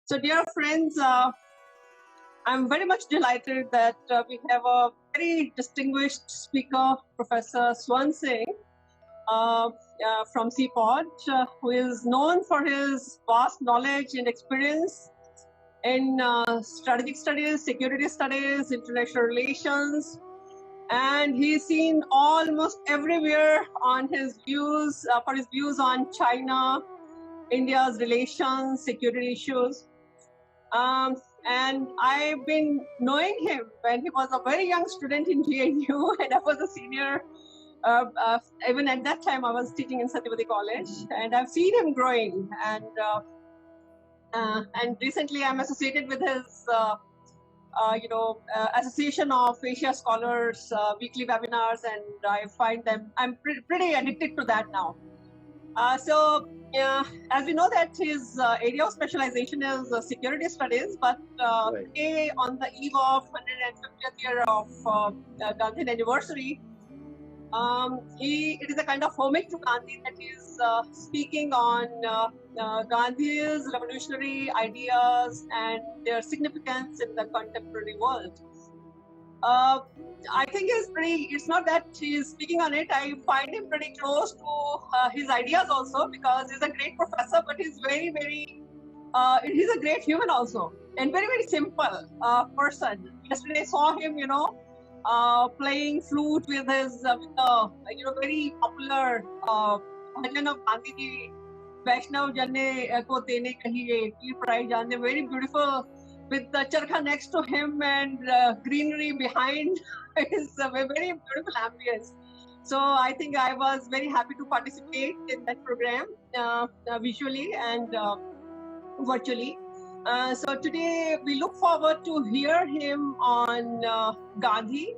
So, dear friends, I'm very much delighted that we have a very distinguished speaker, Professor Swan Singh from CPOD, who is known for his vast knowledge and experience in strategic studies, security studies, international relations, and he's seen almost everywhere on his views, for his views on China, India's relations, security issues. And I've been knowing him when he was a very young student in GNU, and I was a senior. Even at that time, I was teaching in Satyavati College, and I've seen him growing. And recently, I'm associated with his, Association of Asia Scholars weekly webinars, and I find them. I'm pretty addicted to that now. As we know that his area of specialization is security studies, but today on the eve of 150th year of Gandhi anniversary, it is a kind of homage to Gandhi that he is speaking on Gandhi's revolutionary ideas and their significance in the contemporary world. I think it's not that he's speaking on it. I find him pretty close to his ideas also, because he's a great professor, but he's he's a great human also, and very, very simple person. Yesterday I saw him, playing flute with his, very popular bhajan of Gandhi ji, Vaishnav Janne ko dene kahiye, prize janne, very beautiful, with the charkha next to him and greenery behind. It's a very beautiful ambience. So I think I was very happy to participate in that program visually and virtually. So today we look forward to hear him on Gandhi.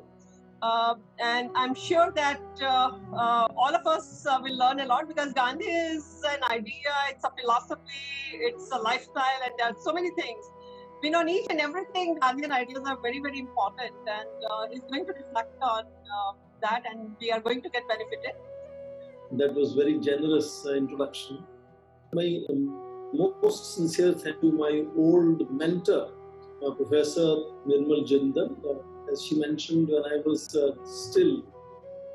And I'm sure that all of us will learn a lot, because Gandhi is an idea, it's a philosophy, it's a lifestyle, and there are so many things. We know each and everything. Gandhian ideas are very, very important, and he's going to reflect on that, and we are going to get benefited. That was very generous introduction. My most sincere thank you to my old mentor, Professor Nirmal Jindal. As she mentioned, when I was still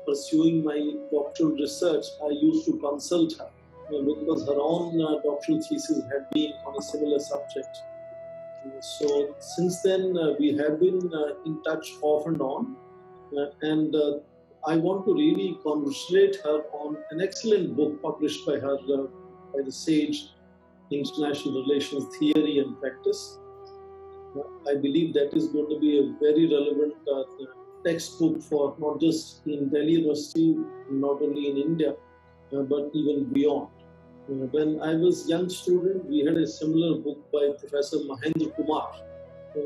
pursuing my doctoral research, I used to consult her because her own doctoral thesis had been on a similar subject. So since then, we have been in touch off and on, and I want to really congratulate her on an excellent book published by her, by the Sage, International Relations Theory and Practice. I believe that is going to be a very relevant textbook for not just in Delhi University, not only in India, but even beyond. When I was a young student, we had a similar book by Professor Mahendra Kumar,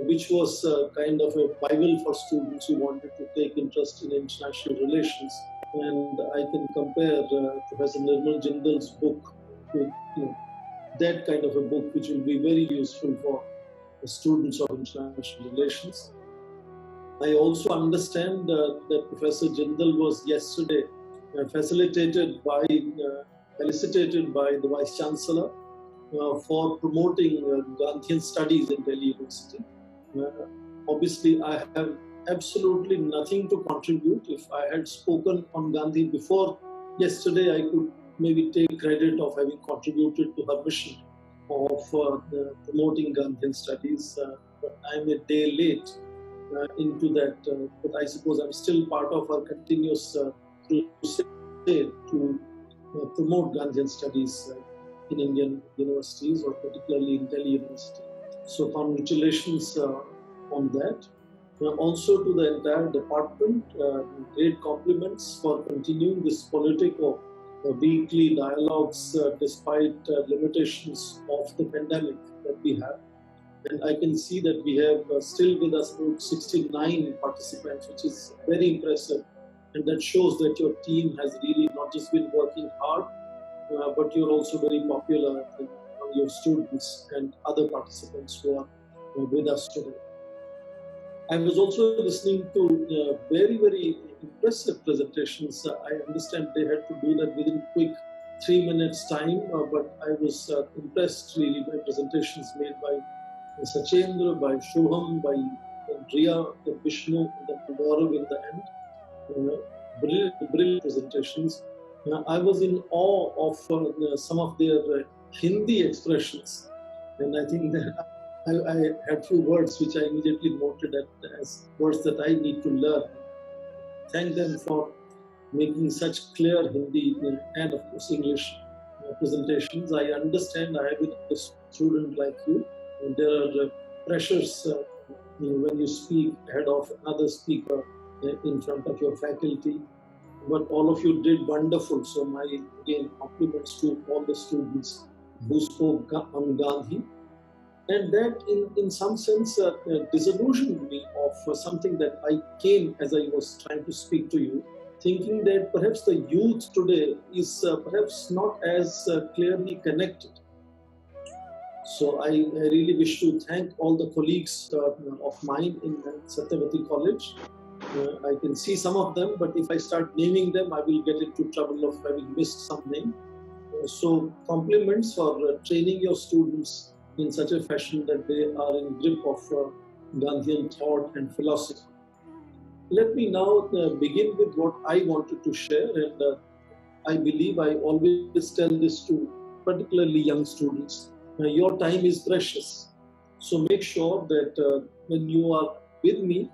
which was kind of a Bible for students who wanted to take interest in international relations. And I can compare Professor Nirmal Jindal's book with that kind of a book, which will be very useful for the students of international relations. I also understand that Professor Jindal was yesterday felicitated by the Vice Chancellor for promoting Gandhian studies in Delhi University. Obviously, I have absolutely nothing to contribute. If I had spoken on Gandhi before yesterday, I could maybe take credit of having contributed to her mission of promoting Gandhian studies. But I'm a day late into that. But I suppose I'm still part of our continuous crusade to promote Gandhian studies in Indian universities, or particularly in Delhi University. So congratulations on that. Also to the entire department, great compliments for continuing this politic of weekly dialogues despite limitations of the pandemic that we have. And I can see that we have still with us about 69 participants, which is very impressive. And that shows that your team has really not just been working hard, but you're also very popular among your students and other participants who are with us today. I was also listening to very, very impressive presentations. I understand they had to do that within quick 3 minutes time, but I was impressed really by presentations made by Sachendra, by Shubham, by Riya, the Vishnu, the Gaurav in the end. Brilliant presentations. I was in awe of some of their Hindi expressions, and I think that I had few words which I immediately noted as words that I need to learn. Thank them for making such clear Hindi and of course English presentations. I understand. I have been a student like you. And there are pressures when you speak ahead of another speaker in front of your faculty. But all of you did wonderful. So my again compliments to all the students who spoke on Gandhi. And that in some sense disillusioned me of something that I came as I was trying to speak to you, thinking that perhaps the youth today is perhaps not as clearly connected. So I really wish to thank all the colleagues of mine in Satyavati College. I can see some of them, but if I start naming them, I will get into trouble of having missed some name. So compliments for training your students in such a fashion that they are in grip of Gandhian thought and philosophy. Let me now begin with what I wanted to share, and I believe I always tell this to particularly young students. Your time is precious, so make sure that when you are with me,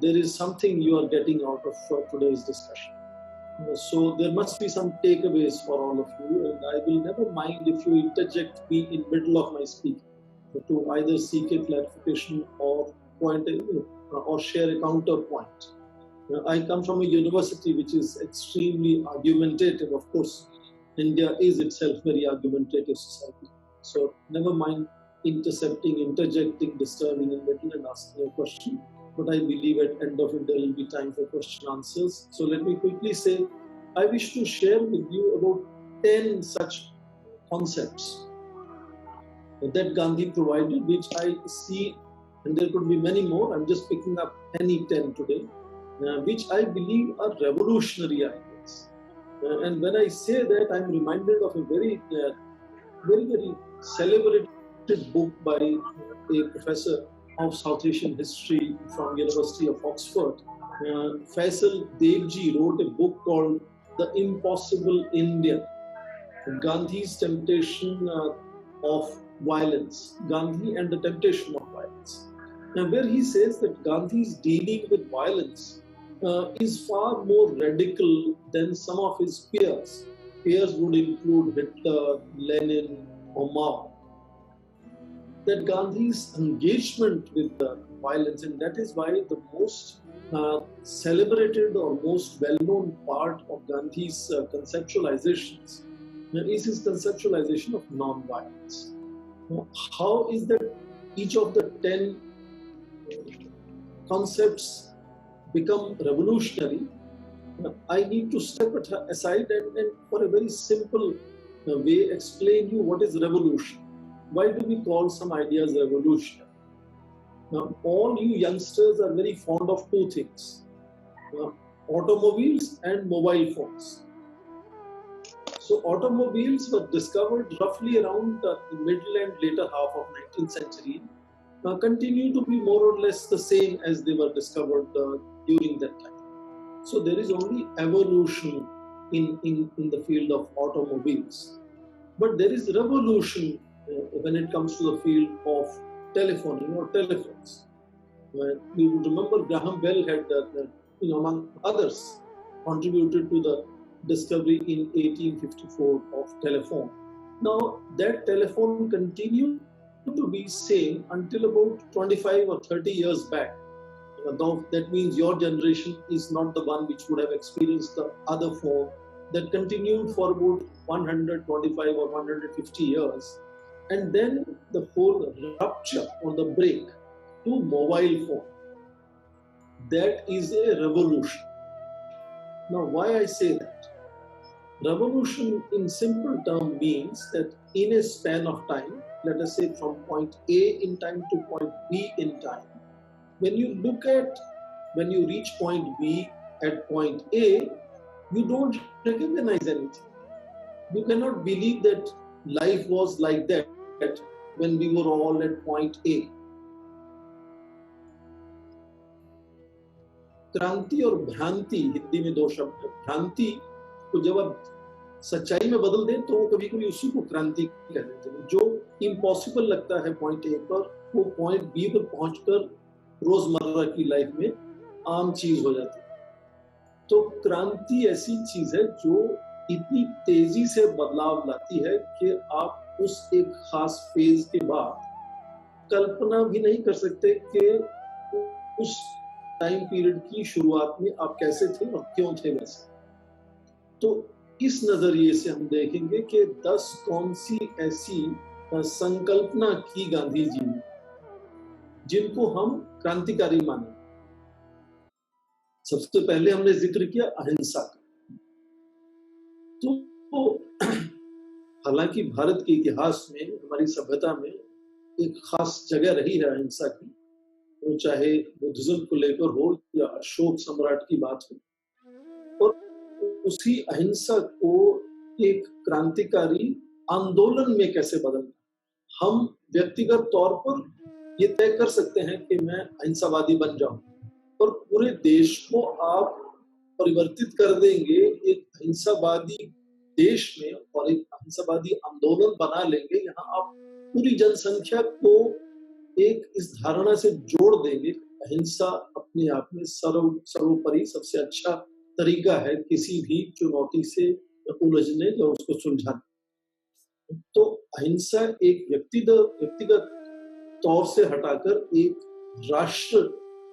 there is something you are getting out of today's discussion. So there must be some takeaways for all of you, and I will never mind if you interject me in middle of my speaking to either seek a clarification or or share a counterpoint. I come from a university which is extremely argumentative. Of course, India is itself very argumentative society. So never mind intercepting, interjecting, disturbing in middle and asking a question. But I believe at end of it there will be time for question answers. So let me quickly say, I wish to share with you about 10 such concepts that Gandhi provided, which I see, and there could be many more. I'm just picking up any 10 today, which I believe are revolutionary ideas. And when I say that, I'm reminded of a very celebrated book by a professor of South Asian history from University of Oxford. Faisal Devji wrote a book called The Impossible India, Gandhi's Temptation of Violence, Gandhi and the Temptation of Violence. Where he says that Gandhi's dealing with violence is far more radical than some of his peers. Peers would include Hitler, Lenin, or Mao. That Gandhi's engagement with violence, and that is why the most celebrated or most well-known part of Gandhi's conceptualizations is his conceptualization of non-violence. How is that each of the 10 concepts become revolutionary? I need to step aside and for a very simple way explain you what is revolution. Why do we call some ideas revolutionary? Now, all you youngsters are very fond of two things, automobiles and mobile phones. So automobiles were discovered roughly around the middle and later half of 19th century, continue to be more or less the same as they were discovered during that time. So there is only evolution in the field of automobiles. But there is revolution when it comes to the field of telephoning or telephones. You would remember Graham Bell had, among others, contributed to the discovery in 1854 of telephone. Now that telephone continued to be same until about 25 or 30 years back. Now that means your generation is not the one which would have experienced the other phone that continued for about 125 or 150 years. And then the whole rupture or the break to mobile phone. That is a revolution. Now, why I say that? Revolution in simple term means that in a span of time, let us say from point A in time to point B in time, when you reach point B at point A, you don't recognize anything. You cannot believe that life was like that when we were all at point A. क्रांति और भ्रांति, हिंदी में दो शब्द है। भ्रांति को जब आप सच्चाई में बदल दें तो वो कभी कभी उसी को क्रांति कह देते हैं। जो इम्पॉसिबल लगता है पॉइंट ए पर, वो पॉइंट बी पर पहुंचकर रोजमर्रा की लाइफ में आम चीज हो जाती है। तो क्रांति ऐसी चीज है जो इतनी तेजी से बदलाव लाती है कि आप उस एक खास फेज के बाद कल्पना भी नहीं कर सकते कि उस टाइम पीरियड की शुरुआत में आप कैसे थे और क्यों थे वैसे। तो इस नजरिए से हम देखेंगे कि 10 कौन सी ऐसी संकल्पना की गांधी जी ने जिनको हम क्रांतिकारी माने। सबसे पहले हमने जिक्र किया अहिंसा का। तो हालांकि भारत के इतिहास में, हमारी सभ्यता में एक खास जगह रही है अहिंसा की, वो चाहे बुद्धिज्म को लेकर हो या अशोक सम्राट की बात हो, और उसी अहिंसा को एक क्रांतिकारी आंदोलन में कैसे बदलना। हम व्यक्तिगत तौर पर ये तय कर सकते हैं कि मैं अहिंसावादी बन जाऊं, और पूरे देश को आप परिवर्तित कर देंगे एक अहिंसावादी देश में और एक अहिंसावादी आंदोलन बना लेंगे। यहाँ आप पूरी जनसंख्या को एक इस धारणा से जोड़ देंगे, अहिंसा अपने आप में सर्वोपरि सबसे अच्छा तरीका है किसी भी चुनौती से उलझने या उसको सुलझाने। तो अहिंसा एक व्यक्तिगत तौर से हटाकर एक राष्ट्र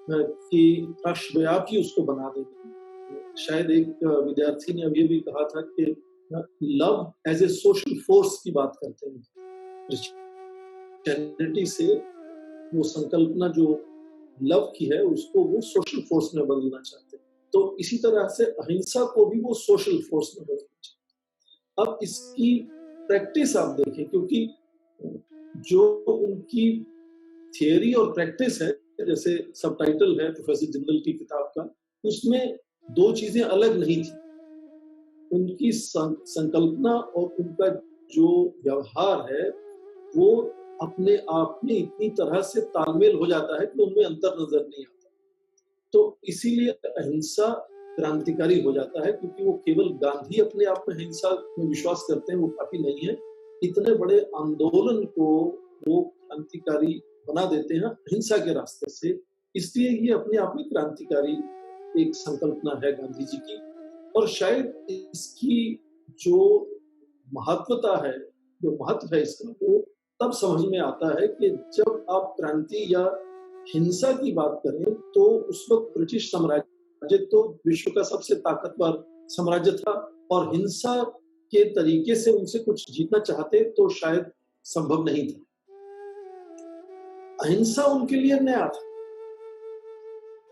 की राष्ट्रव्यापी उसको बना देंगे। शायद एक विद्यार्थी ने अभी भी कहा था कि love as a social force की बात करते हैं। क्रिश्चियनिटी से वो संकल्पना जो लव की है उसको वो सोशल फोर्स में बदलना चाहते हैं। तो इसी तरह से अहिंसा को भी वो सोशल फोर्स में बदलना चाहते हैं। अब इसकी प्रैक्टिस आप देखें, क्योंकि जो उनकी थियरी और प्रैक्टिस है, जैसे सबटाइटल है प्रोफेसर जिंदल की किताब का, उसमें दो चीजें अलग नहीं थी। उनकी संकल्पना और उनका जो व्यवहार है वो अपने आप में इतनी तरह से तालमेल हो जाता है कि उनमें अंतर नजर नहीं आता। तो इसीलिए अहिंसा क्रांतिकारी हो जाता है, क्योंकि वो केवल गांधी अपने आप में अहिंसा में विश्वास करते हैं वो काफी नहीं है। इतने बड़े आंदोलन को वो क्रांतिकारी बना देते हैं अहिंसा के रास्ते से। इसलिए ये अपने आप में क्रांतिकारी एक संकल्पना है गांधी जी की। और शायद इसकी जो महत्वता है, जो महत्व है इसका, वो तब समझ में आता है कि जब आप क्रांति या हिंसा की बात करें तो उस वक्त ब्रिटिश साम्राज्य तो विश्व का सबसे ताकतवर साम्राज्य था, और हिंसा के तरीके से उनसे कुछ जीतना चाहते तो शायद संभव नहीं था। अहिंसा उनके लिए नया था,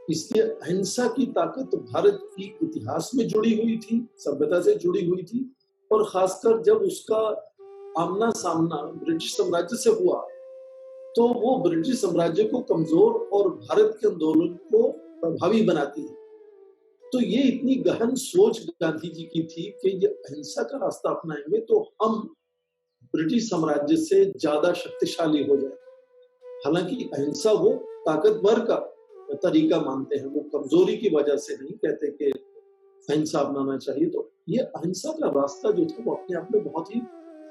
इसलिए अहिंसा की ताकत भारत की इतिहास में जुड़ी हुई थी, सभ्यता से जुड़ी हुई थी। और खासकर जब उसका आमना सामना ब्रिटिश साम्राज्य से हुआ तो वो ब्रिटिश साम्राज्य को कमजोर और भारत के आंदोलन को प्रभावी बनाती है। तो ये इतनी गहन सोच गांधी जी की थी कि ये अहिंसा का रास्ता अपनाएंगे तो हम ब्रिटिश साम्राज्य से ज्यादा शक्तिशाली हो जाए। हालांकि अहिंसा वो ताकतवर का तरीका मानते हैं, वो कमजोरी की वजह से नहीं कहते कि अहिंसा अपनाना चाहिए। तो ये अहिंसा का रास्ता जो था वो अपने आप में बहुत ही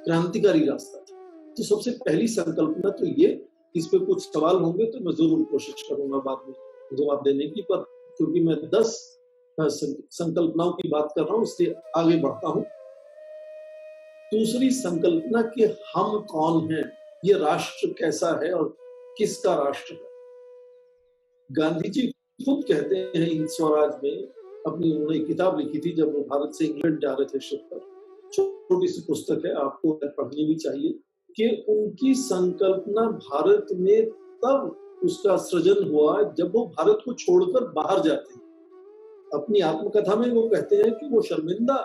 क्रांतिकारी रास्ता था। तो सबसे पहली संकल्पना तो ये, इस पे कुछ सवाल होंगे तो मैं जरूर कोशिश करूंगा बाद में जवाब देने की, पर क्योंकि मैं 10 संकल्पनाओं की बात कर रहा हूं इसलिए आगे बढ़ता हूं। दूसरी संकल्पना कि हम कौन हैं, ये राष्ट्र कैसा है और किसका राष्ट्र है। गांधी जी खुद कहते हैं हिंद स्वराज में, अपनी उन्होंने किताब लिखी थी जब वो भारत से इंग्लैंड जा रहे थे शिप पर, छोटी सी पुस्तक है, आपको पढ़नी भी चाहिए, कि उनकी संकल्पना भारत में तब उसका सृजन हुआ जब वो भारत को छोड़कर बाहर जाते हैं। अपनी आत्मकथा में वो कहते हैं कि वो शर्मिंदा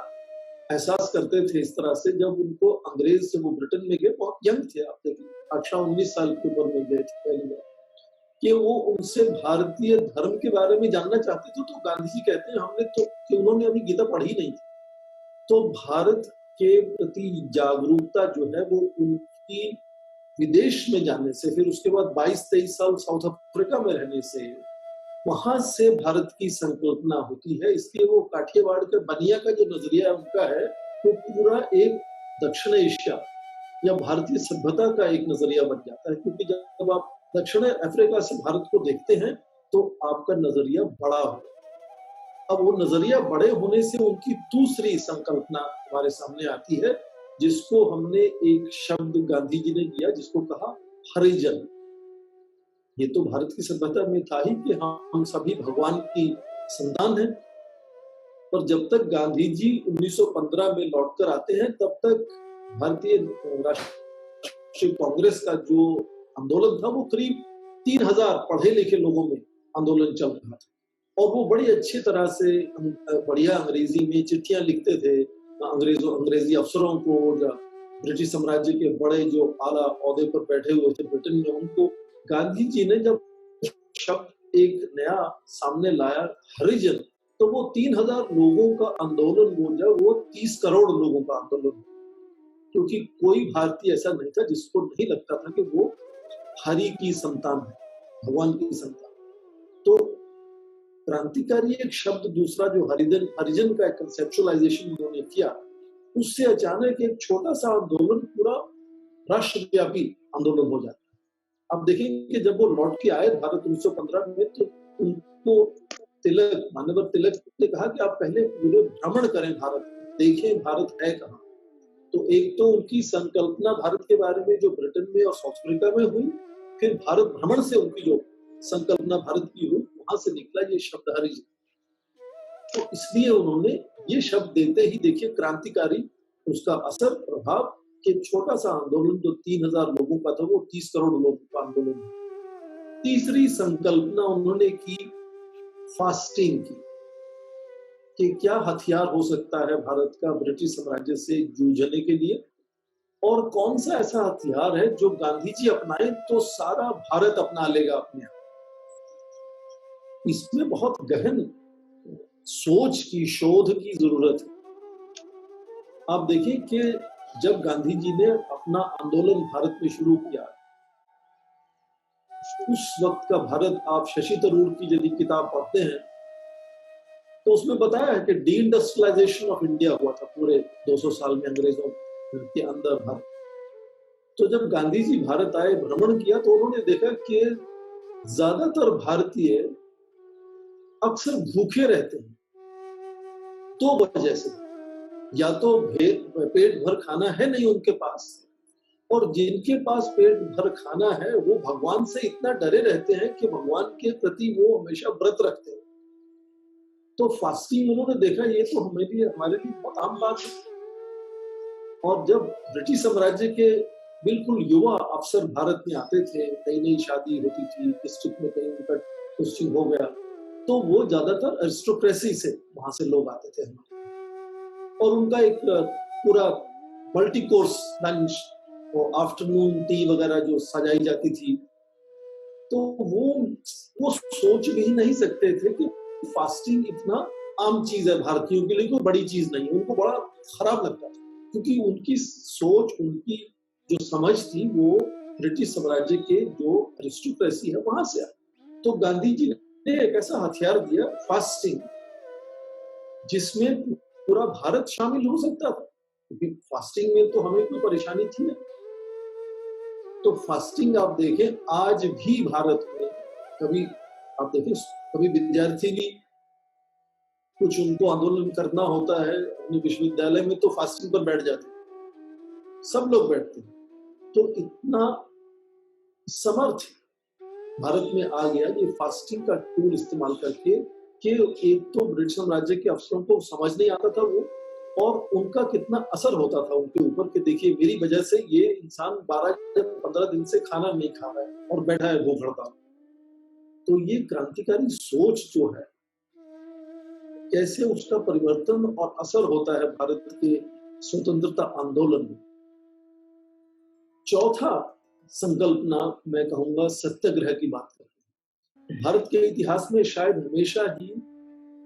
एहसास करते थे इस तरह से जब उनको अंग्रेज से, वो ब्रिटेन में गए, बहुत यंग थे, आप देखिए 18-19 साल की उम्र में गए थे पहली बार, कि वो उनसे भारतीय धर्म के बारे में जानना चाहते थे। तो गांधी जी कहते हैं हमने तो, कि उन्होंने अभी गीता पढ़ी नहीं थी, तो भारत के प्रति जागरूकता जो है वो उनकी विदेश में जाने से, फिर उसके बाद 22-23 साल साउथ अफ्रीका में रहने से, वहां से भारत की संकल्पना होती है। इसलिए वो काठियावाड़ के बनिया का जो नजरिया उनका है वो पूरा एक दक्षिण एशिया या भारतीय सभ्यता का एक नजरिया बन जाता है, क्योंकि जब आप दक्षिण अफ्रीका से भारत को देखते हैं तो आपका नजरिया बड़ा हो। अब वो नजरिया बड़े होने से उनकी दूसरी संकल्पना हमारे सामने आती है, जिसको हमने एक शब्द गांधी जी ने दिया, जिसको कहा हरिजन। ये तो भारत की सभ्यता में था ही कि हम सभी भगवान की संतान हैं, पर जब तक गांधी जी 1915 में लौटकर आते हैं तब तक भारतीय राष्ट्रीय कांग्रेस का जो आंदोलन था वो करीब 3000 पढ़े लिखे लोगों में आंदोलन चल रहा था, और वो बड़ी अच्छी तरह से बढ़िया अंग्रेजी में चिट्ठियां लिखते थे अंग्रेजी अफसरों को, ब्रिटिश साम्राज्य के बड़े जो आला ओहदे पर बैठे हुए थे ब्रिटेन में, उनको गांधी जी ने जब शब्द एक नया सामने लाया हरिजन, तो वो 3000 लोगों का आंदोलन हो जाए वो 30 करोड़ लोगों का आंदोलन, क्योंकि कोई भारतीय ऐसा नहीं था जिसको नहीं लगता था कि वो हरि की संतान है, भगवान की संतान। तो क्रांतिकारी एक शब्द दूसरा जो हरिजन का कंसेप्चुअलाइजेशन उन्होंने किया, उससे अचानक एक छोटा सा आंदोलन पूरा राष्ट्रव्यापी आंदोलन हो जाता है। अब देखेंगे जब वो लौट के आए भारत 1915 में, तो उनको माननीय तिलक ने कहा कि आप पहले पूरे भ्रमण करें भारत, देखें भारत है कहाँ। तो एक तो उनकी संकल्पना भारत के बारे में जो ब्रिटेन में और साउथ अफ्रीका में हुई, फिर भारत भ्रमण से उनकी जो संकल्पना भारत की हुई, वहां से निकला ये शब्द हरिजन। तो इसलिए उन्होंने ये शब्द देते ही देखिए क्रांतिकारी उसका असर प्रभाव कि छोटा सा आंदोलन जो 3000 लोगों का था वो 30 करोड़ लोगों का आंदोलन। तीसरी संकल्पना उन्होंने की फास्टिंग की, कि क्या हथियार हो सकता है भारत का ब्रिटिश साम्राज्य से जूझने के लिए, और कौन सा ऐसा हथियार है जो गांधी जी अपनाए तो सारा भारत अपना लेगा अपने आप। इसमें बहुत गहन सोच की, शोध की जरूरत है। आप देखिए कि जब गांधी जी ने अपना आंदोलन भारत में शुरू किया, उस वक्त का भारत, आप शशि थरूर की यदि किताब पढ़ते हैं तो उसमें बताया है कि डी इंडस्ट्रियलाइजेशन ऑफ इंडिया हुआ था पूरे 200 साल में अंग्रेजों के अंदर भारत। तो जब गांधी जी भारत आए, भ्रमण किया, तो उन्होंने देखा कि ज्यादातर भारतीय अक्सर भूखे रहते हैं। दो वजह से, या तो पेट भर खाना है नहीं उनके पास, और जिनके पास पेट भर खाना है वो भगवान से इतना डरे रहते हैं कि भगवान के प्रति वो हमेशा व्रत रखते हैं। तो फास्टिंग उन्होंने देखा ये तो हमारे लिए बहुत आम बात है। और जब ब्रिटिश साम्राज्य के बिल्कुल युवा अफसर भारत में आते थे, नई नई शादी होती थी, डिस्ट्रिक्ट में कहीं उनका पोस्टिंग हो गया, तो वो ज्यादातर एरिस्टोक्रेसी से वहां से लोग आते थे हमारे, और उनका एक पूरा मल्टी कोर्स लंच और आफ्टरनून टी वगैरह जो सजाई जाती थी, तो वो सोच भी नहीं सकते थे कि फास्टिंग इतना आम चीज है भारतीयों के लिए, कोई बड़ी चीज नहीं। उनको बड़ा खराब लगता था, क्योंकि उनकी सोच, उनकी जो समझ थी वो ब्रिटिश साम्राज्य के जो एरिस्टोक्रेसी है वहां से आई। तो गांधी जी ने एक ऐसा हथियार दिया, फास्टिंग, जिसमें पूरा भारत शामिल हो सकता था, क्योंकि फास्टिंग में तो हमें कोई परेशानी थी नहीं। तो फास्टिंग आप देखें आज भी भारत में, कभी आप देखें कभी विद्यार्थी भी कुछ उनको आंदोलन करना होता है अपने विश्वविद्यालय में, तो फास्टिंग पर बैठ जाते हैं, सब लोग बैठते हैं। तो इतना समर्थ भारत में आ गया ये फास्टिंग का टूल इस्तेमाल करके, कि एक तो ब्रिटिश साम्राज्य के अफसरों को समझ नहीं आता था वो, और उनका कितना असर होता था उनके ऊपर कि देखिए मेरी वजह से ये इंसान 12 या 15 दिन से खाना नहीं खा रहा है और बैठा है भूख हड़ताल। तो ये क्रांतिकारी सोच जो है, कैसे उसका परिवर्तन और असर होता है भारत के स्वतंत्रता आंदोलन में। चौथा संकल्पना मैं कहूंगा सत्याग्रह की बात करते हैं। भारत के इतिहास में शायद हमेशा ही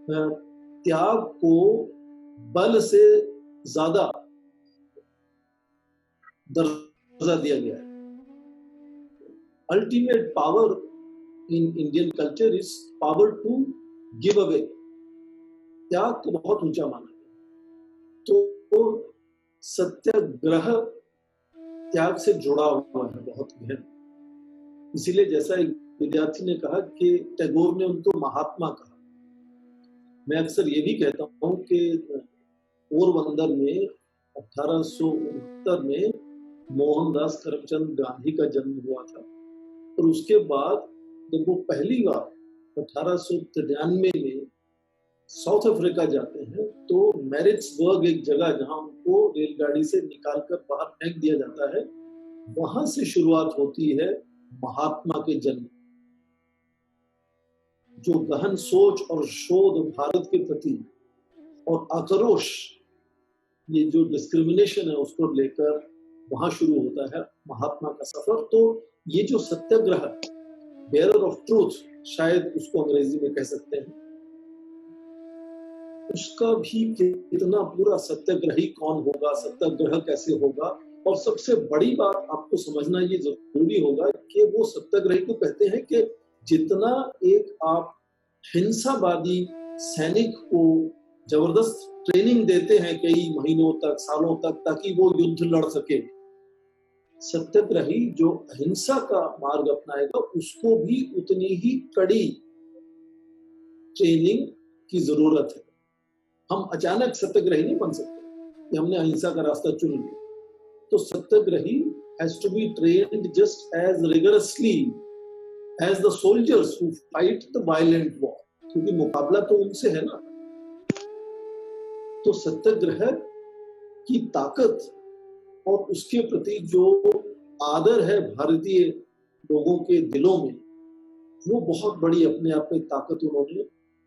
त्याग को बल से ज्यादा दर्जा दिया गया है। Ultimate power in Indian culture is power to give away. त्याग को बहुत ऊंचा माना गया, तो सत्याग्रह त्याग से जुड़ा हुआ है बहुत गहन। इसीलिए जैसा एक विद्यार्थी ने कहा कि टैगोर ने उनको महात्मा कहा। मैं अक्सर ये भी कहता हूँ कि पोरबंदर में 1869 में मोहनदास करमचंद गांधी का जन्म हुआ था, और उसके बाद जब वो पहली बार 1893 में साउथ अफ्रीका जाते हैं, तो मैरिट्सबर्ग एक जगह जहां उनको रेलगाड़ी से निकालकर बाहर फेंक दिया जाता है, वहां से शुरुआत होती है महात्मा के जन्म। जो गहन सोच और शोध भारत के प्रति और आक्रोश, ये जो डिस्क्रिमिनेशन है उसको लेकर वहां शुरू होता है महात्मा का सफर। तो ये जो सत्याग्रह, बेयरर ऑफ ट्रूथ शायद उसको अंग्रेजी में कह सकते हैं, उसका भी कितना पूरा सत्याग्रही कौन होगा, सत्याग्रह कैसे होगा, और सबसे बड़ी बात आपको समझना ये जरूरी होगा कि वो सत्याग्रही को कहते हैं कि जितना एक आप हिंसावादी सैनिक को जबरदस्त ट्रेनिंग देते हैं कई महीनों तक, सालों तक, ताकि वो युद्ध लड़ सके, सत्याग्रही जो अहिंसा का मार्ग अपनाएगा उसको भी उतनी ही कड़ी ट्रेनिंग की जरूरत है। हम अचानक सत्याग्रही नहीं बन सकते कि हमने अहिंसा का रास्ता चुन लिया। तो सत्याग्रही has to be trained just as rigorously as the soldiers who fight the violent war, क्योंकि मुकाबला तो उनसे है ना। तो सत्याग्रह की ताकत और उसके प्रति जो आदर है भारतीय लोगों के दिलों में, वो बहुत बड़ी अपने आप में ताकत उन्होंने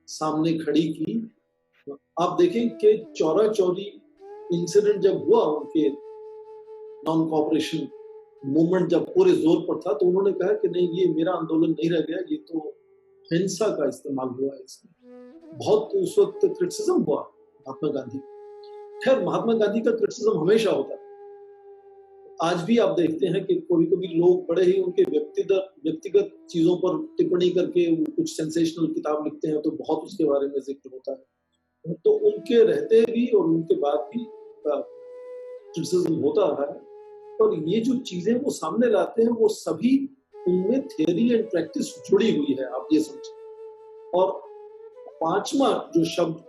सामने खड़ी की। आप देखें कि चौरा चौरी इंसिडेंट जब हुआ, उनके नॉन कॉपरेशन मूवमेंट जब पूरे जोर पर था, तो उन्होंने कहा कि नहीं, ये मेरा आंदोलन नहीं रह गया, ये तो हिंसा का इस्तेमाल हुआ है इसमें। बहुत उस वक्त क्रिटिसिज्म हुआ महात्मा गांधी। खैर, महात्मा गांधी का क्रिटिसिज्म हमेशा होता है। आज भी आप देखते हैं कि कभी कभी लोग बड़े ही उनके व्यक्तिगत चीजों पर टिप्पणी करके कुछ सेंसेशनल किताब लिखते हैं, तो बहुत उसके बारे में जिक्र होता है। तो उनके रहते भी और उनके बाद भी क्रिटिसिज्म होता रहा है। और ये जो चीजें वो सामने लाते हैं, वो सभी उनमें थियरी एंड प्रैक्टिस जुड़ी हुई है, आप ये समझें। और पांचवा जो शब्द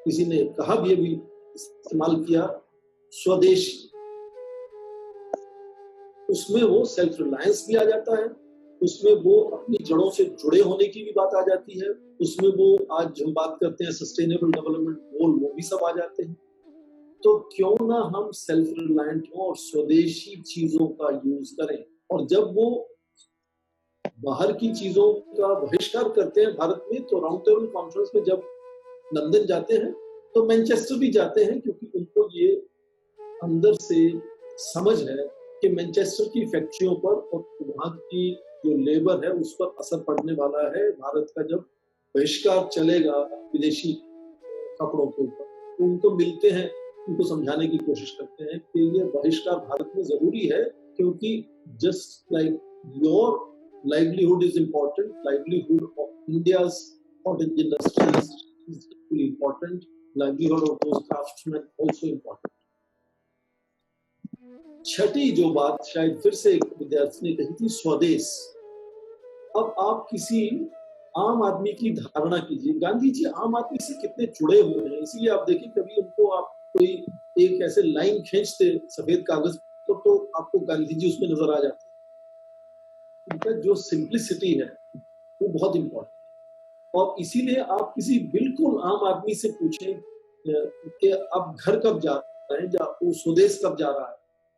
किसी ने कहा भी अभी इस्तेमाल किया, स्वदेशी, उसमें वो सेल्फ रिलायंस भी आ जाता है, उसमें वो अपनी जड़ों से जुड़े होने की भी बात आ जाती है, उसमें वो आज हम बात करते हैं सस्टेनेबल डेवलपमेंट गोल, वो भी सब आ जाते हैं। तो क्यों ना हम सेल्फ रिलायंट हो और स्वदेशी चीजों का यूज करें। और जब वो बाहर की चीजों का बहिष्कार करते हैं भारत में, तो राउंड टेबल कॉन्फ्रेंस में जब लंदन जाते हैं तो मैनचेस्टर भी जाते हैं, क्योंकि उनको ये अंदर से समझ है कि मैनचेस्टर की फैक्ट्रियों पर और वहां की जो लेबर है उस पर असर पड़ने वाला है भारत का जब बहिष्कार चलेगा विदेशी कपड़ों के ऊपर। तो उनको मिलते हैं, उनको समझाने की कोशिश करते हैं कि ये बहिष्कार भारत में जरूरी है, क्योंकि just like your livelihood is important, livelihood of India's cottage industry is equally important, livelihood of those craftsmen also important. छठी जो बात शायद फिर से एक विद्यार्थी ने कही थी, स्वदेश। अब आप किसी आम आदमी की धारणा कीजिए, गांधी जी आम आदमी से कितने जुड़े हुए हैं। इसीलिए आप देखिए, कभी उनको आप कोई एक ऐसे लाइन खींचते सफेद कागज तो आपको गांधी जी उसमें नजर आ जाते। उनका जो सिंप्लिसिटी है वो बहुत इंपॉर्टेंट। और इसीलिए आप किसी बिल्कुल आम आदमी से पूछें कि आप घर कब जा रहे हैं, या वो स्वदेश कब जा रहा है,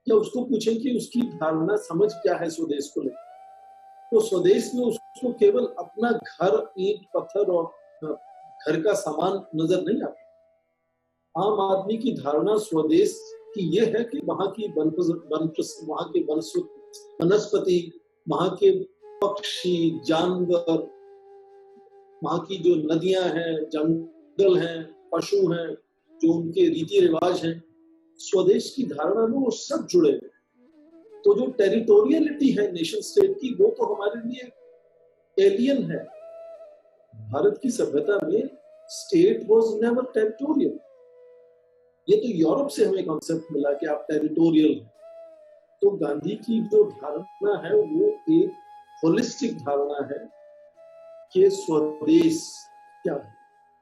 या उसको पूछें कि उसकी धारणा समझ क्या है स्वदेश को लेकर, तो स्वदेश में उसको केवल अपना घर, ईंट पत्थर और घर का सामान नजर नहीं आता। आम आदमी की धारणा स्वदेश की ये है कि वहां की वनस्पति, वहां के पक्षी, जानवर, वहां की जो नदियां हैं, जंगल हैं, पशु हैं, जो उनके रीति रिवाज हैं, स्वदेश की धारणा में वो सब जुड़े हैं। तो जो टेरिटोरियलिटी है नेशन स्टेट की, वो तो हमारे लिए एलियन है। भारत की सभ्यता में स्टेट वॉज नेवर टेरिटोरियल। ये तो यूरोप से हमें कॉन्सेप्ट मिला कि आप टेरिटोरियल हैं। तो गांधी की जो धारणा है वो एक होलिस्टिक धारणा है कि स्वदेश क्या है,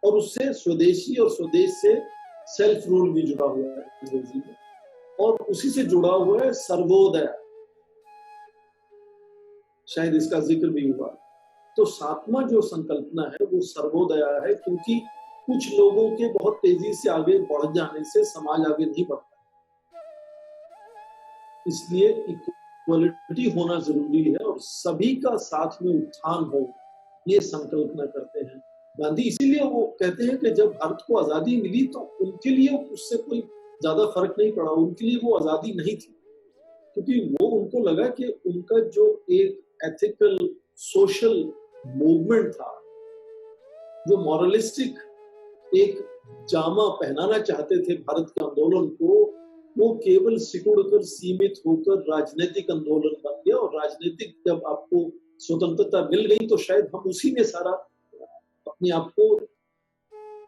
और उससे स्वदेशी और स्वदेश से सेल्फ रूल भी जुड़ा हुआ है अंग्रेजी में, और उसी से जुड़ा हुआ है सर्वोदय, शायद इसका जिक्र भी हुआ। तो सातवां जो संकल्पना है वो सर्वोदय है, क्योंकि कुछ लोगों के बहुत तेजी से आगे बढ़ जाने से समाज आगे नहीं बढ़ता, इसलिए इक्वलिटी होना जरूरी है और सभी का साथ में उत्थान हो, ये संकल्पना करते हैं गांधी। इसीलिए वो कहते हैं कि जब भारत को आजादी मिली तो उनके लिए उससे कोई ज्यादा फर्क नहीं पड़ा, उनके लिए वो आजादी नहीं थी, क्योंकि वो उनको लगा कि उनका जो एक एथिकल सोशल मूवमेंट था, जो मॉरलिस्टिक एक जामा पहनाना चाहते थे भारत के आंदोलन को, वो केवल सिकुड़कर सीमित होकर राजनीतिक आंदोलन बन गया। और राजनीतिक जब आपको स्वतंत्रता मिल गई तो शायद हम उसी में सारा अपने आप को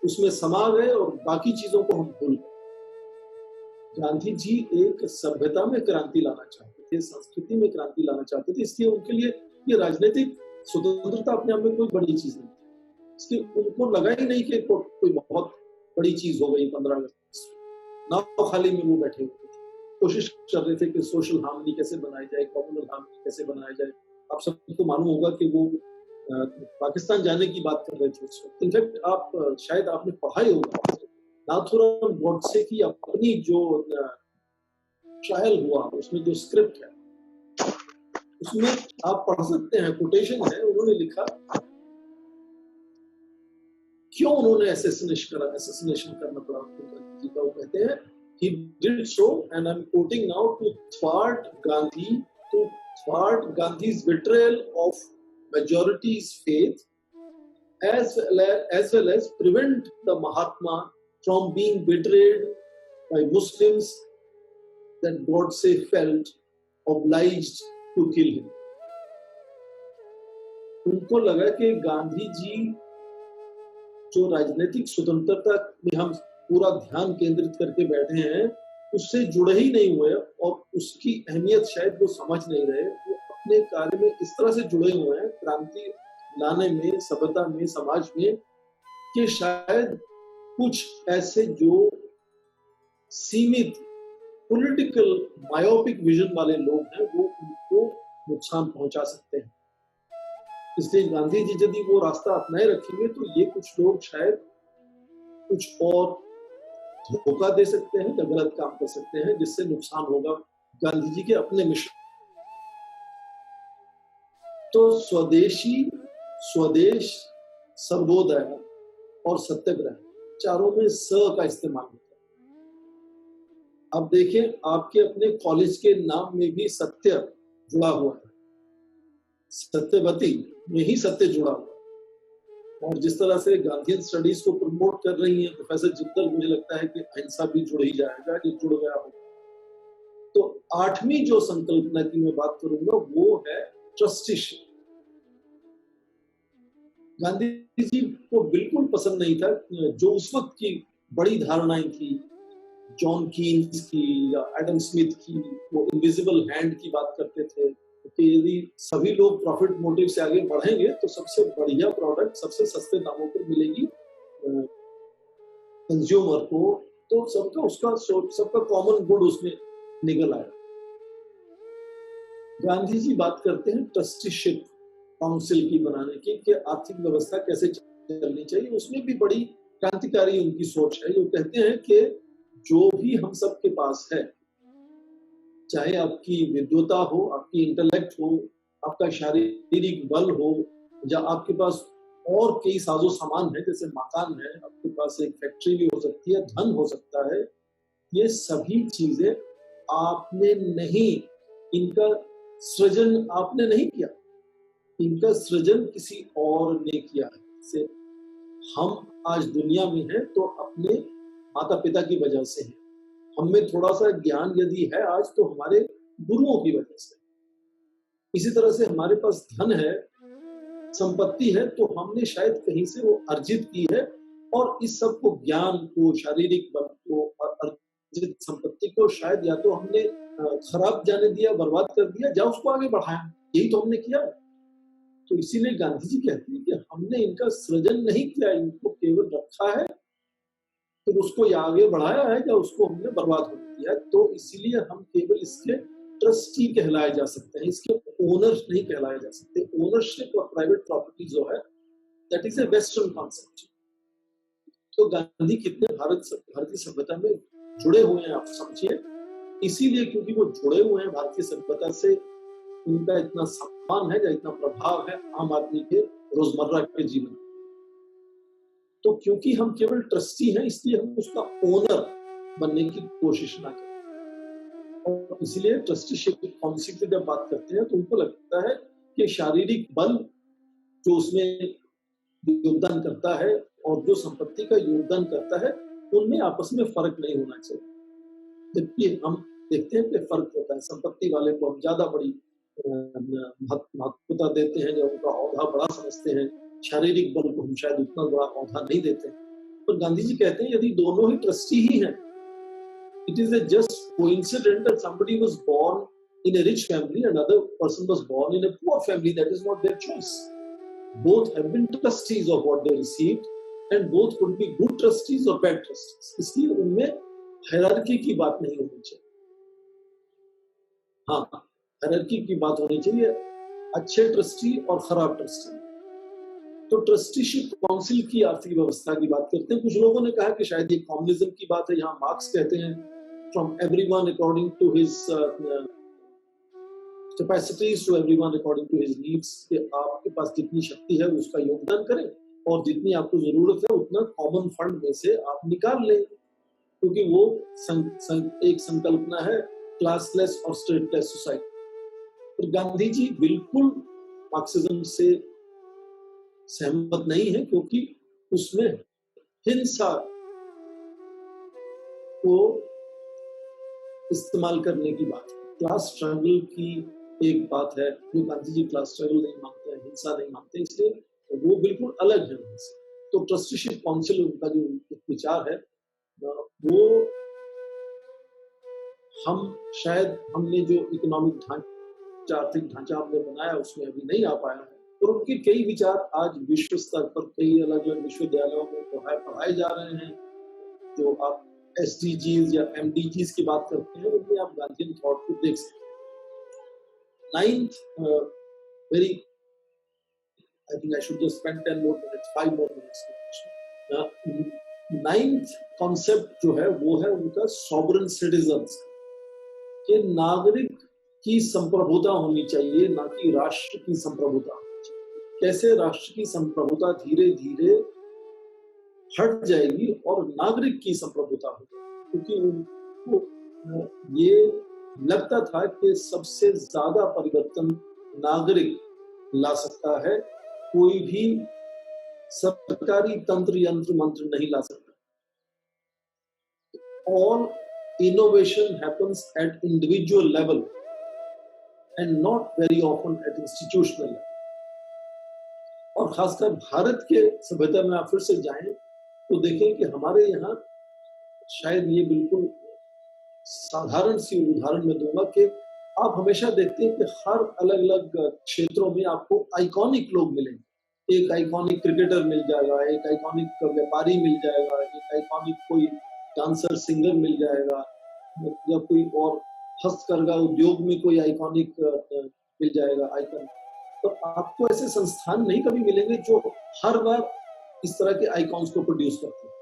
उसमें समा गए और बाकी चीजों को हम भूल गए। गांधी जी एक सभ्यता में क्रांति लाना चाहते थे, संस्कृति में क्रांति लाना चाहते थे, इसलिए उनके लिए ये राजनीतिक स्वतंत्रता अपने आप में कोई बड़ी चीज नहीं, इसलिए उनको लगा ही नहीं कि कोई बहुत बड़ी चीज हो गई 15 अगस्त। नाव खाली में वो बैठे हुए थे, कोशिश कर रहे थे कि सोशल हार्मनी कैसे बनाई जाए, कम्युनल हार्मनी कैसे बनाया जाए। आप सबको मालूम होगा कि वो पाकिस्तान जाने की बात कर रहे थे उस वक्त। इनफैक्ट आप शायद आपने पढ़ा ही होगा, नाथुराम गोडसे की अपनी जो ट्रायल हुआ उसमें जो स्क्रिप्ट है उसमें आप पढ़ सकते हैं, कोटेशन है, उन्होंने लिखा क्यों उन्होंने असैसिनेशन करना पड़ा गांधी जी का। वो कहते हैं he did so, and I'm quoting now, to thwart Gandhi's betrayal of majority's faith, as well as prevent the Mahatma from being betrayed by Muslims that Godse felt obliged to kill him. उनको लगा कि गांधी जी जो राजनीतिक स्वतंत्रता में हम पूरा ध्यान केंद्रित करके बैठे हैं उससे जुड़े ही नहीं हुए और उसकी अहमियत शायद वो समझ नहीं रहे। वो अपने कार्य में इस तरह से जुड़े हुए हैं क्रांति लाने में, सभ्यता में, समाज में, कि शायद कुछ ऐसे जो सीमित पॉलिटिकल मायोपिक विजन वाले लोग हैं वो उनको नुकसान पहुंचा सकते हैं। इसलिए गांधी जी यदि वो रास्ता अपनाए रखेंगे तो ये कुछ लोग शायद कुछ और धोखा दे सकते हैं या गलत काम कर सकते हैं, जिससे नुकसान होगा गांधी जी के अपने मिशन। तो स्वदेशी, स्वदेश, सर्वोदय और सत्याग्रह, चारों में स का इस्तेमाल होता है। अब देखें, आपके अपने कॉलेज के नाम में भी सत्य जुड़ा हुआ है, सत्यवती में ही सत्य जुड़ा हुआ है। और जिस तरह से गांधीयन स्टडीज को प्रमोट कर रही है प्रोफेसर जिंदल, मुझे लगता है कि अहिंसा भी जुड़ ही जाएगा, जो जुड़ गया होगा। तो 8वीं जो संकल्पना की मैं बात करूंगा वो है ट्रस्टीशिप। गांधी जी को बिल्कुल पसंद नहीं था जो उस वक्त की बड़ी धारणाएं थी, जॉन कीन्स की या एडम स्मिथ की, वो इनविजिबल हैंड की बात करते थे कि यदि सभी लोग प्रॉफिट मोटिव से आगे बढ़ेंगे तो सबसे बढ़िया प्रोडक्ट सबसे सस्ते दामों पर मिलेगी कंज्यूमर को, तो सबका कॉमन गुड उसमें निकल आया। गांधी जी बात करते हैं ट्रस्टीशिप काउंसिल की बनाने की, कि आर्थिक व्यवस्था कैसे चलनी चाहिए। उसमें भी बड़ी क्रांतिकारी उनकी सोच है। जो कहते हैं कि जो भी हम सबके पास है, चाहे आपकी विद्वता हो, आपकी इंटेलेक्ट हो, आपका शारीरिक बल हो, या आपके पास और कई साजो सामान है, जैसे मकान है, आपके पास एक फैक्ट्री भी हो सकती है, धन हो सकता है, ये सभी चीजें आपने नहीं, इनका सृजन आपने नहीं किया, इनका सृजन किसी और ने किया है। जैसे हम आज दुनिया में हैं तो अपने माता पिता की वजह से हैं, हम में थोड़ा सा ज्ञान यदि है आज तो हमारे गुरुओं की वजह से। इसी तरह से हमारे पास धन है संपत्ति है तो हमने शायद कहीं से वो अर्जित की है, और इस सब को, ज्ञान को, शारीरिक बल को और अर्जित संपत्ति को शायद या तो हमने खराब जाने दिया, बर्बाद कर दिया, या उसको आगे बढ़ाया। यही तो हमने किया। तो इसीलिए गांधी जी कहते हैं कि हमने इनका सृजन नहीं किया, इनको केवल रखा है, फिर उसको या आगे बढ़ाया है या उसको हमने बर्बाद होने दिया। तो इसीलिए हम केवल इसके ट्रस्टी कहलाए जा सकते हैं, इसके ओनर्स नहीं कहलाए जा सकते। ओनरशिप और प्राइवेट प्रॉपर्टी जो है, that is a western concept. तो गांधी कितने भारतीय सभ्यता में जुड़े हुए हैं, आप समझिए। इसीलिए क्योंकि वो जुड़े हुए हैं भारतीय सभ्यता से, उनका इतना सम्मान है या इतना प्रभाव है आम आदमी के रोजमर्रा के जीवन में। तो क्योंकि हम केवल ट्रस्टी हैं, इसलिए हम उसका ओनर बनने की कोशिश ना करें। और इसलिए ट्रस्टीशिप कॉन्सेप्ट की जब बात करते हैं तो उनको लगता है कि शारीरिक बल जो उसमें योगदान करता है और जो संपत्ति का योगदान करता है, उनमें आपस में फर्क नहीं होना चाहिए। जबकि हम देखते हैं कि फर्क होता है। संपत्ति वाले को हम ज्यादा बड़ी महत्वता देते हैं, जब उनका औहदा बड़ा समझते हैं। शारीरिक बल को हम शायद उतना बड़ा औहदा नहीं देते। पर गांधी जी कहते हैं यदि दोनों ही ट्रस्टी ही हैं, it is a just coincidence that somebody was born in a rich family and another person was born in a poor family. That is not their choice. Both have been trustees of what they received, and both could be good trustees or bad trustees. इसलिए उनमें hierarchy की बात नहीं होनी चाहिए। हाँ, hierarchy की बात होनी चाहिए, अच्छे ट्रस्टी और खराब ट्रस्टी। तो ट्रस्टीशिप काउंसिल की आर्थिक व्यवस्था की बात करते हैं। कुछ लोगों ने कहा कि शायद ये कम्युनिज्म की बात है। यहाँ मार्क्स कहते हैं from everyone according to his capacities, to everyone according to his needs, कि आपके पास जितनी शक्ति है उसका योगदान करें, और जितनी आपको जरूरत है उतना कॉमन फंड में से आप निकाल लें, क्योंकि वो एक संकल्पना है क्लासलेस और स्टेटलेस सोसाइटी। तो गांधी जी बिल्कुल मार्क्सिज्म से सहमत नहीं है, क्योंकि उसमें हिंसा को इस्तेमाल करने की बात है। क्लास स्ट्रगल की एक बात है, जो गांधी जी क्लास स्ट्रगल नहीं मानते हैं, हिंसा नहीं मानते, इसलिए वो बिल्कुल अलग है उनसे। तो ट्रस्टीशिप काउंसिल उनका जो विचार है, वो हम शायद हमने जो इकोनॉमिक ढांचा, आर्थिक ढांचा हमने बनाया उसमें अभी नहीं आ पाया है। और उनके कई विचार आज विश्व स्तर पर कई अलग अलग विश्वविद्यालयों में पढ़ाए जा रहे हैं। जो आप SDGs या MDGs की बात करते हैं, उनमें आप गांधीयन थॉट को देख सकते हैं। Ninth, I think I should just spend 10 more minutes, 5 more minutes. Ninth concept जो है वो है उनका sovereign citizens, कि नागरिक की संप्रभुता होनी चाहिए, ना कि राष्ट्र की संप्रभुता होनी चाहिए। कैसे राष्ट्र की संप्रभुता धीरे धीरे हट जाएगी और नागरिक की संप्रभुता होगी, क्योंकि उनको ये लगता था कि सबसे ज्यादा परिवर्तन नागरिक ला सकता है, कोई भी सरकारी तंत्र यंत्र मंत्र नहीं ला सकता। All innovation happens at individual level and not very often at institutional level. और खासकर भारत के सभ्यता में आप फिर से जाएं तो देखें कि हमारे यहाँ शायद ये बिल्कुल साधारण सी उदाहरण में दूंगा कि आप हमेशा देखते हैं कि हर अलग अलग क्षेत्रों में आपको आइकॉनिक लोग मिलेंगे। एक आइकॉनिक क्रिकेटर मिल जाएगा, एक आइकॉनिक व्यापारी मिल जाएगा, एक आइकॉनिक कोई डांसर सिंगर मिल जाएगा, या कोई और हस्तकरघा उद्योग में कोई आइकॉनिक मिल जाएगा आइकन। तो आपको ऐसे संस्थान नहीं कभी मिलेंगे जो हर बार इस तरह के आइकॉन्स को प्रोड्यूस करते हैं।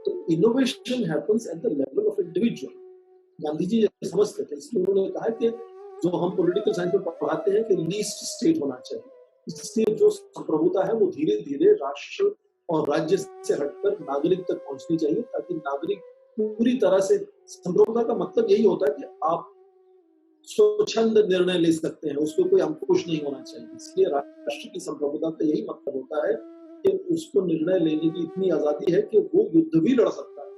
तो innovation happens at the level of individual. Gandhi ji ये समझते थे, इसलिए उन्होंने कहा कि जो हम पॉलिटिकल साइंस में पढ़ाते हैं कि लीस्ट स्टेट होना चाहिए। इसलिए जो संप्रभुता है वो धीरे धीरे राष्ट्र और राज्य से हटकर नागरिक तक पहुंचनी चाहिए, ताकि नागरिक पूरी तरह से, संप्रभुता का मतलब यही होता है कि आप स्वच्छंद निर्णय ले सकते हैं, उसको कोई अंकुश नहीं होना चाहिए। इसलिए राष्ट्र की संप्रभुता का यही मतलब होता है कि उसको निर्णय लेने की इतनी आजादी है कि वो युद्ध भी लड़ सकता है,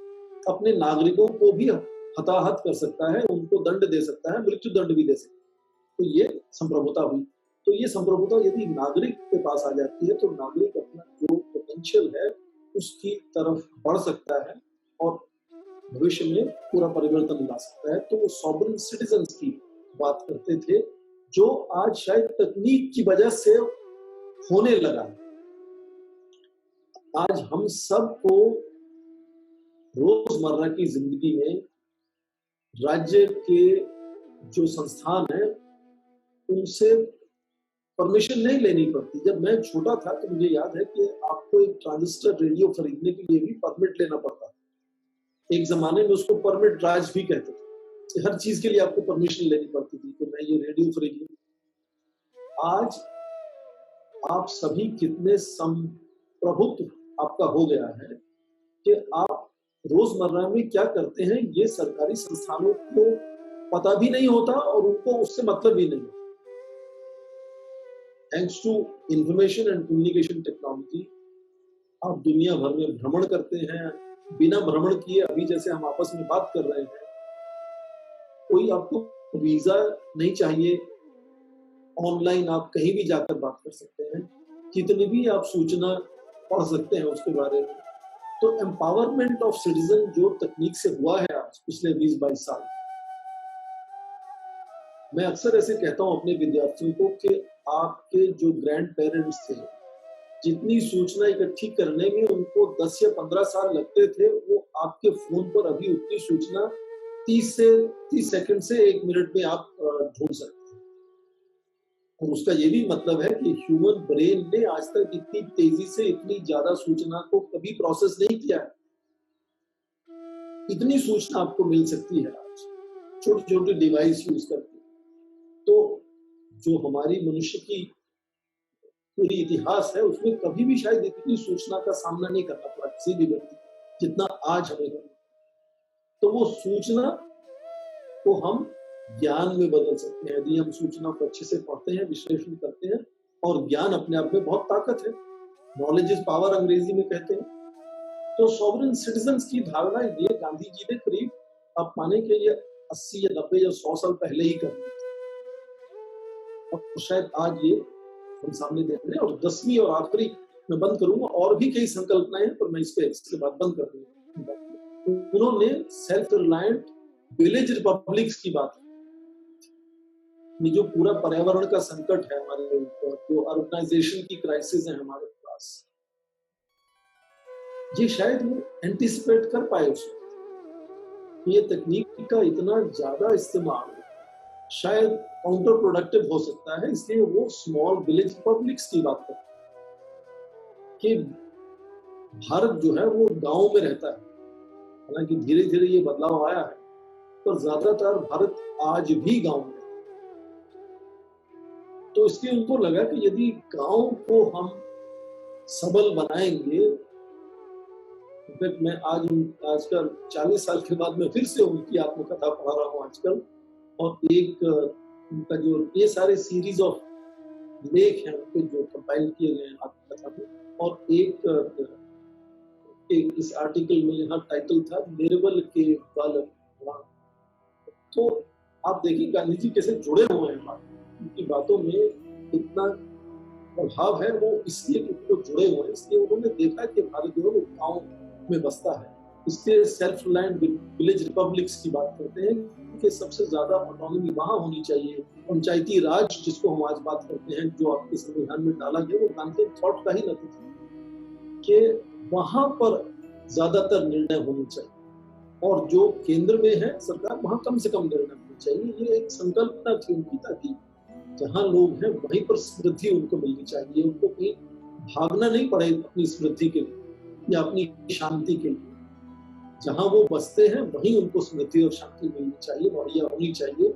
अपने नागरिकों को भी हताहत कर सकता है, उनको दंड दे सकता है, मृत्यु दंड भी दे सकता है। तो ये संप्रभुता हुई। तो ये संप्रभुता यदि नागरिक के पास आ जाती है तो नागरिक अपना जो पोटेंशियल है उसकी तरफ बढ़ सकता है और भविष्य में पूरा परिवर्तन ला सकता है। तो वो सॉवरेन सिटीजन्स की बात करते थे, जो आज शायद तकनीक की वजह से होने लगा। आज हम सबको रोजमर्रा की जिंदगी में राज्य के जो संस्थान है उनसे परमिशन नहीं लेनी पड़ती। जब मैं छोटा था तो मुझे याद है कि आपको एक ट्रांजिस्टर रेडियो खरीदने के लिए भी परमिट लेना पड़ता था। एक जमाने में उसको परमिट राज भी कहते थे। हर चीज के लिए आपको परमिशन लेनी पड़ती थी कि मैं ये रेडियो खरीद लूं। आज आप सभी कितने संप्रभुत्व आपका हो गया है कि आप रोजमर्रा में क्या करते हैं ये सरकारी संस्थानों को पता भी नहीं होता और उनको उससे मतलब भी नहीं। Thanks to information and communication technology आप दुनिया भर में भ्रमण करते हैं बिना भ्रमण किए। अभी जैसे हम आपस में बात कर रहे हैं, कोई आपको वीजा नहीं चाहिए, ऑनलाइन आप कहीं भी जाकर बात कर सकते हैं, कितनी भी आप सूचना पढ़ सकते हैं उसके बारे में। तो एम्पावरमेंट ऑफ सिटीजन जो तकनीक से हुआ है आज पिछले 20-22 साल, मैं अक्सर ऐसे कहता हूं अपने विद्यार्थियों को कि आपके जो ग्रैंड पेरेंट्स थे, जितनी सूचना इकट्ठी करने में उनको 10 या 15 साल लगते थे, वो आपके फोन पर अभी उतनी सूचना 30 सेकंड से 1 मिनट में आप ढूंढ सकते हैं। और उसका ये भी मतलब है कि ह्यूमन ब्रेन ने आज तक इतनी तेजी से इतनी ज्यादा सूचना को कभी प्रोसेस नहीं किया है। इतनी सूचना आपको मिल सकती है आज छोटे छोटे डिवाइस यूज करके। तो जो हमारी मनुष्य की पूरी इतिहास है उसमें कभी भी शायद इतनी सूचना का सामना नहीं करना पड़ा किसी भी व्यक्ति जितना आज हमें करना। तो वो सूचना को हम ज्ञान में बदल सकते हैं यदि हम सूचना को अच्छे से पढ़ते हैं, विश्लेषण करते हैं। और ज्ञान अपने आप में बहुत ताकत है, नॉलेज इज पावर अंग्रेजी में कहते हैं। तो सॉवरेन सिटीजन्स की धारणा ये गांधी जी ने करीब आप माने कि ये 80 या 90 या 100 साल पहले ही कर दी थी। और शायद आज ये हम सामने देख रहे हैं। और 10वीं और आखिरी मैं बंद करूंगा, और भी कई संकल्पनाएं हैं पर मैं इसके बाद बंद कर दूंगा। उन्होंने सेल्फ रिलायंट विलेज रिपब्लिक्स की बात की। ये जो पूरा पर्यावरण का संकट है हमारे ऊपर, जो अर्बनाइजेशन की क्राइसिस है हमारे पास, ये शायद वो एंटिसिपेट कर पाए उस वक्त। ये तकनीक का इतना ज्यादा इस्तेमाल शायद काउंटर प्रोडक्टिव हो सकता है, इसलिए वो स्मॉल विलेज रिपब्लिक्स की बात करते हैं कि भारत जो है वो गांव में रहता है। हालांकि धीरे धीरे ये बदलाव आया है, पर ज्यादातर भारत आज भी गांव में। तो इसलिए उनको लगा कि यदि गांव को हम सबल बनाएंगे, मैं आजकल 40 साल के बाद में फिर से उनकी आत्मकथा पढ़ा रहा हूँ आजकल। और एक उनका जो ये सारे सीरीज ऑफ लेख हैं उनके जो कंपाइल किए गए आत्मकथा में, और एक इस आर्टिकल में यहाँ टाइटल था निर्बल के बल। तो आप देखिए गांधी जी कैसे जुड़े हुए हैं, उनकी बातों में इतना प्रभाव है, वो इसलिए उनको जुड़े हुए हैं। इसलिए उन्होंने देखा कि भारत जो है वो गाँव में बसता है, इसलिए सेल्फ रिलायंट विलेज रिपब्लिक्स की बात करते हैं कि सबसे ज्यादा ऑटोनॉमी वहां होनी चाहिए। पंचायती राज जिसको हम आज बात करते हैं, जो आपके संविधान में डाला गया, वो गांधी थॉट का ही नतीजा कि वहां पर ज्यादातर निर्णय होने चाहिए और जो केंद्र में है सरकार वहां कम से कम निर्णय होने चाहिए। ये एक संकल्पना थी उनकी, ताकि जहां लोग हैं वहीं पर समृद्धि उनको मिलनी चाहिए। उनको कहीं भागना नहीं पड़े अपनी समृद्धि के लिए या अपनी शांति के लिए। जहां वो बसते हैं वहीं उनको समृद्धि और शांति मिलनी चाहिए, मुहैया होनी चाहिए।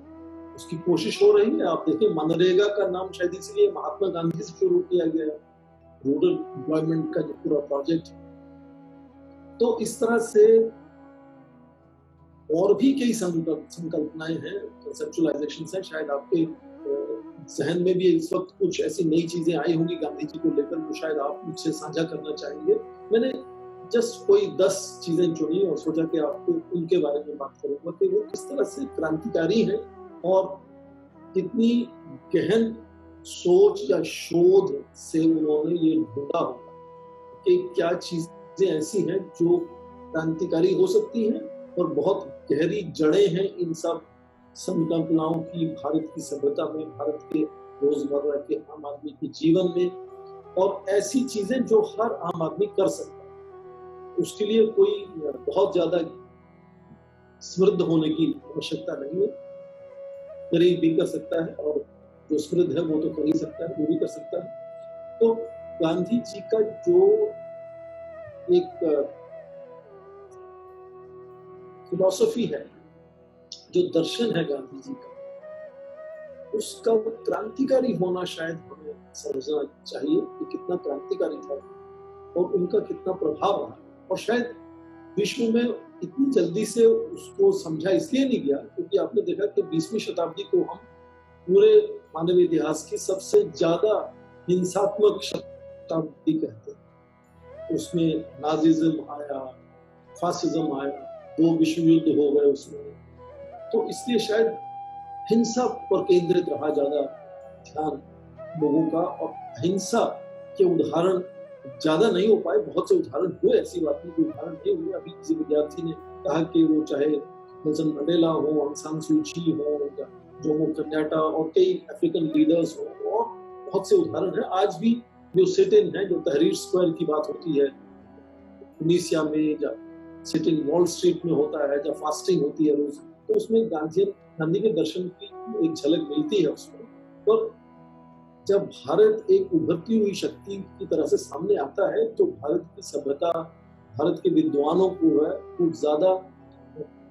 उसकी कोशिश हो रही है। आप देखिए मनरेगा का नाम शायद इसलिए महात्मा गांधी से शुरू किया गया, रूरल एम्प्लॉयमेंट का जो पूरा प्रोजेक्ट। तो इस तरह से और भी कई संकल्पनाएं हैं, कंसेप्चुअलाइजेशन है। शायद आपके जहन में भी इस वक्त कुछ ऐसी नई चीजें आई होंगी गांधी जी को लेकर, जो शायद आप मुझसे साझा करना चाहेंगे। मैंने जस्ट कोई 10 चीजें चुनी और सोचा कि आपको उनके बारे में बात करूंगा कि वो किस तरह से क्रांतिकारी हैं और कितनी गहन सोच या शोध से उन्होंने ये ढूंढा होगा कि क्या चीजें ऐसी हैं जो क्रांतिकारी हो सकती हैं और बहुत गहरी जड़ें हैं इन सब संकल्पनाओं की भारत की सभ्यता में, भारत के रोजमर्रा के आम आदमी के जीवन में, और ऐसी चीजें जो हर आम आदमी कर सकता है। उसके लिए कोई बहुत ज्यादा समृद्ध होने की आवश्यकता नहीं है, गरीब भी कर सकता है और जो समृद्ध है वो तो कर ही सकता है, वो भी कर सकता है। तो गांधी जी का जो एक फिलॉसफी है, जो दर्शन है गांधी जी का, उसका क्रांतिकारी होना शायद हमें समझना चाहिए कि कितना क्रांतिकारी था और उनका कितना प्रभाव रहा। और शायद विश्व में इतनी जल्दी से उसको समझा इसलिए नहीं गया क्योंकि आपने देखा कि 20वीं शताब्दी को हम पूरे मानव इतिहास की सबसे ज्यादा हिंसात्मक शताब्दी कहते हैं। उसमें नाजिज्म आया, फासिज्म आया, 2 विश्व युद्ध हो गए उसमें, तो इसलिए शायद हिंसा पर केंद्रित रहा ज्यादा ध्यान लोगों का, और अहिंसा के उदाहरण ज्यादा नहीं हो पाए। बहुत से उदाहरण हुए, ऐसी बात नहीं, उदाहरण नहीं हुए। अभी किसी विद्यार्थी ने कहा कि वो चाहे नेल्सन मंडेला हो, ऑंग सान सू ची हो, जोमो केन्याटा और कई अफ्रीकन लीडर्स हो, और बहुत से उदाहरण है। आज भी जो सिट इन है, जो तहरीर स्क्वायर की बात होती है ट्यूनीसिया में, या सिट इन वॉल स्ट्रीट में होता है, जब फास्टिंग होती है रोज, तो उसमें गांधी के दर्शन की एक झलक मिलती है उसमें। और जब भारत एक उभरती हुई शक्ति की तरह से सामने आता है तो भारत की सभ्यता, भारत के विद्वानों को है कुछ ज्यादा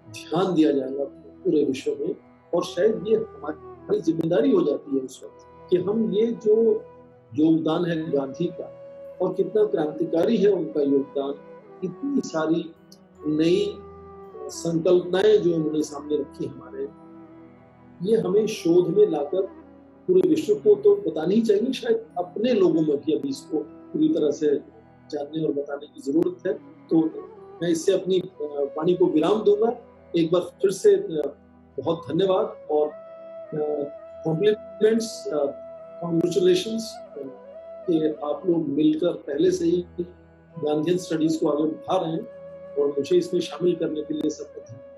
ध्यान दिया जाएगा पूरे विश्व में। और शायद ये हमारी जिम्मेदारी हो जाती है उस वक्त कि हम ये जो योगदान है गांधी का, और कितना क्रांतिकारी है उनका योगदान, इतनी सारी नई संकल्पनाएं जो उन्होंने सामने रखी हमारे, ये हमें शोध में लाकर पूरे विश्व को तो बतानी ही चाहिए। शायद अपने लोगों में भी अभी इसको पूरी तरह से जानने और बताने की जरूरत है। तो मैं इससे अपनी वाणी को विराम दूंगा। एक बार फिर से बहुत धन्यवाद और कॉम्प्लीमेंट्स, कॉन्ग्रेचुलेशंस कि आप लोग मिलकर पहले से ही गांधीयन स्टडीज को आगे बढ़ा रहे हैं, और मुझे इसमें शामिल करने के लिए सबका धन्यवाद।